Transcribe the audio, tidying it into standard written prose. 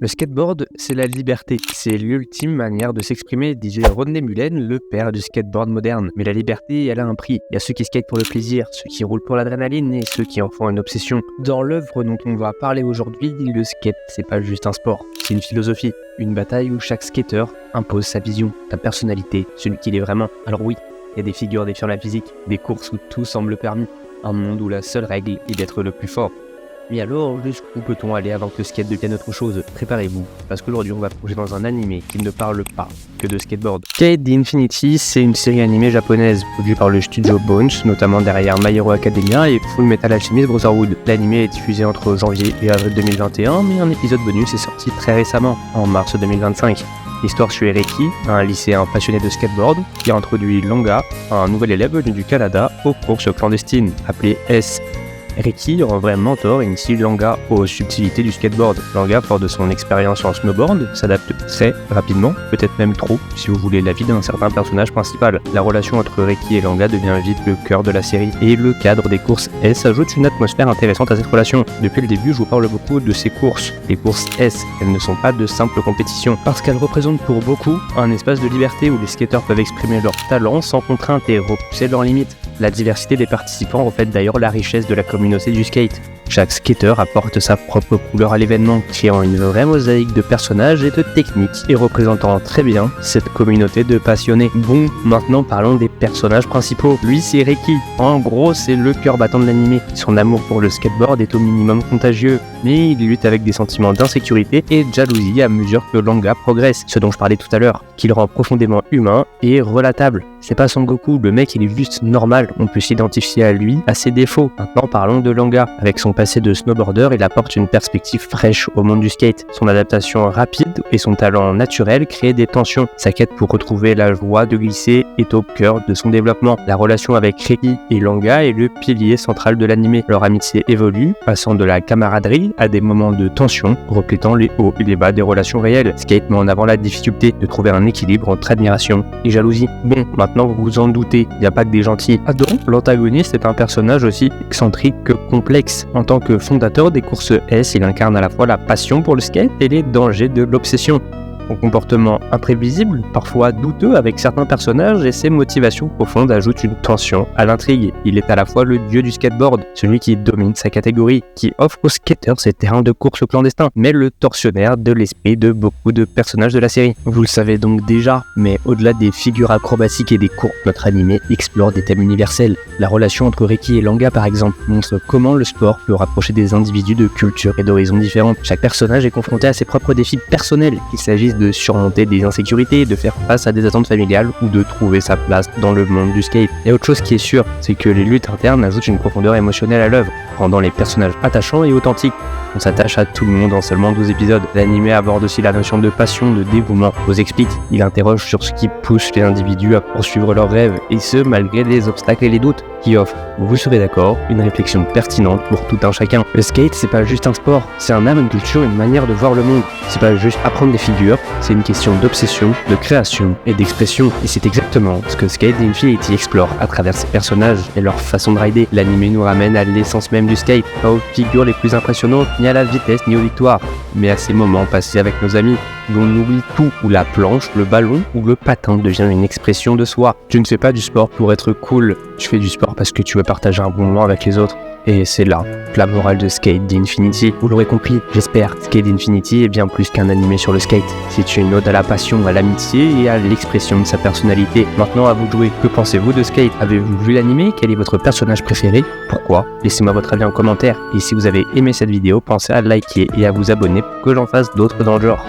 Le skateboard, c'est la liberté. C'est l'ultime manière de s'exprimer, disait Rodney Mullen, le père du skateboard moderne. Mais la liberté, elle a un prix. Il y a ceux qui skatent pour le plaisir, ceux qui roulent pour l'adrénaline et ceux qui en font une obsession. Dans l'œuvre dont on va parler aujourd'hui, le skate, c'est pas juste un sport, c'est une philosophie. Une bataille où chaque skateur impose sa vision, sa personnalité, celui qu'il est vraiment. Alors oui, il y a des figures défiant la physique, des courses où tout semble permis, un monde où la seule règle est d'être le plus fort. Mais alors, jusqu'où peut-on aller avant que le skate devienne autre chose ? Préparez-vous, parce qu'aujourd'hui on va plonger dans un animé qui ne parle pas que de skateboard. Skate the Infinity, c'est une série animée japonaise, produite par le studio Bones, notamment derrière My Hero Academia et Full Metal Alchemist Brotherhood. L'animé est diffusé entre janvier et avril 2021, mais un épisode bonus est sorti très récemment, en mars 2025. L'histoire suit Reki, un lycéen passionné de skateboard, qui a introduit Langa, un nouvel élève venu du Canada, aux courses clandestines, appelé S. Reki, en vrai mentor, initie Langa aux subtilités du skateboard. Langa, fort de son expérience en snowboard, s'adapte très rapidement, peut-être même trop, si vous voulez l'avis d'un certain personnage principal. La relation entre Reki et Langa devient vite le cœur de la série, et le cadre des courses S ajoute une atmosphère intéressante à cette relation. Depuis le début, je vous parle beaucoup de ces courses. Les courses S, elles ne sont pas de simples compétitions, parce qu'elles représentent pour beaucoup un espace de liberté où les skateurs peuvent exprimer leurs talents sans contrainte et repousser leurs limites. La diversité des participants reflète d'ailleurs la richesse de la communauté du skate. Chaque skateur apporte sa propre couleur à l'événement, créant une vraie mosaïque de personnages et de techniques, et représentant très bien cette communauté de passionnés. Bon, maintenant parlons des personnages principaux. Lui, c'est Reki. En gros, c'est le cœur battant de l'animé. Son amour pour le skateboard est au minimum contagieux, mais il lutte avec des sentiments d'insécurité et de jalousie à mesure que Langa progresse, ce dont je parlais tout à l'heure, qui le rend profondément humain et relatable. C'est pas Son Goku, le mec il est juste normal, on peut s'identifier à lui, à ses défauts. Maintenant parlons de Langa. Avec son passé de snowboarder, il apporte une perspective fraîche au monde du skate. Son adaptation rapide et son talent naturel créent des tensions. Sa quête pour retrouver la joie de glisser est au cœur de son développement. La relation avec Reki et Langa est le pilier central de l'animé. Leur amitié évolue, passant de la camaraderie à des moments de tension, reflétant les hauts et les bas des relations réelles. Skate met en avant la difficulté de trouver un équilibre entre admiration et jalousie. Bon, maintenant vous vous en doutez, il n'y a pas que des gentils. Ah donc, l'antagoniste est un personnage aussi excentrique que complexe. En tant que fondateur des courses S, il incarne à la fois la passion pour le skate et les dangers de l'obsession. Son comportement imprévisible, parfois douteux avec certains personnages et ses motivations profondes ajoutent une tension à l'intrigue. Il est à la fois le dieu du skateboard, celui qui domine sa catégorie, qui offre aux skateurs ses terrains de course clandestins, mais le tortionnaire de l'esprit de beaucoup de personnages de la série. Vous le savez donc déjà, mais au-delà des figures acrobatiques et des courses, notre animé explore des thèmes universels. La relation entre Reki et Langa par exemple montre comment le sport peut rapprocher des individus de cultures et d'horizons différentes. Chaque personnage est confronté à ses propres défis personnels, qu'il s'agisse de surmonter des insécurités, de faire face à des attentes familiales ou de trouver sa place dans le monde du skate. Et autre chose qui est sûre, c'est que les luttes internes ajoutent une profondeur émotionnelle à l'œuvre, rendant les personnages attachants et authentiques. On s'attache à tout le monde en seulement 12 épisodes. L'anime aborde aussi la notion de passion, de dévouement. Vous explique, il interroge sur ce qui pousse les individus à poursuivre leurs rêves, et ce malgré les obstacles et les doutes, qui offre, vous serez d'accord, une réflexion pertinente pour tout un chacun. Le skate, c'est pas juste un sport, c'est un art, une culture, une manière de voir le monde. C'est pas juste apprendre des figures, c'est une question d'obsession, de création et d'expression. Et c'est exactement ce que Skate the Infinity explore à travers ses personnages et leur façon de rider. L'anime nous ramène à l'essence même du skate, pas aux figures les plus impressionnantes, ni à la vitesse, ni aux victoires, mais à ces moments passés avec nos amis, où on oublie tout, où la planche, le ballon ou le patin devient une expression de soi. Tu ne fais pas du sport pour être cool, tu fais du sport parce que tu veux partager un bon moment avec les autres. Et c'est là la morale de Skate the Infinity. Vous l'aurez compris, j'espère. Skate the Infinity est bien plus qu'un animé sur le skate. C'est une ode à la passion, à l'amitié et à l'expression de sa personnalité. Maintenant à vous de jouer. Que pensez-vous de Skate ? Avez-vous vu l'animé ? Quel est votre personnage préféré ? Pourquoi ? Laissez-moi votre avis en commentaire. Et si vous avez aimé cette vidéo, pensez à liker et à vous abonner pour que j'en fasse d'autres dans le genre.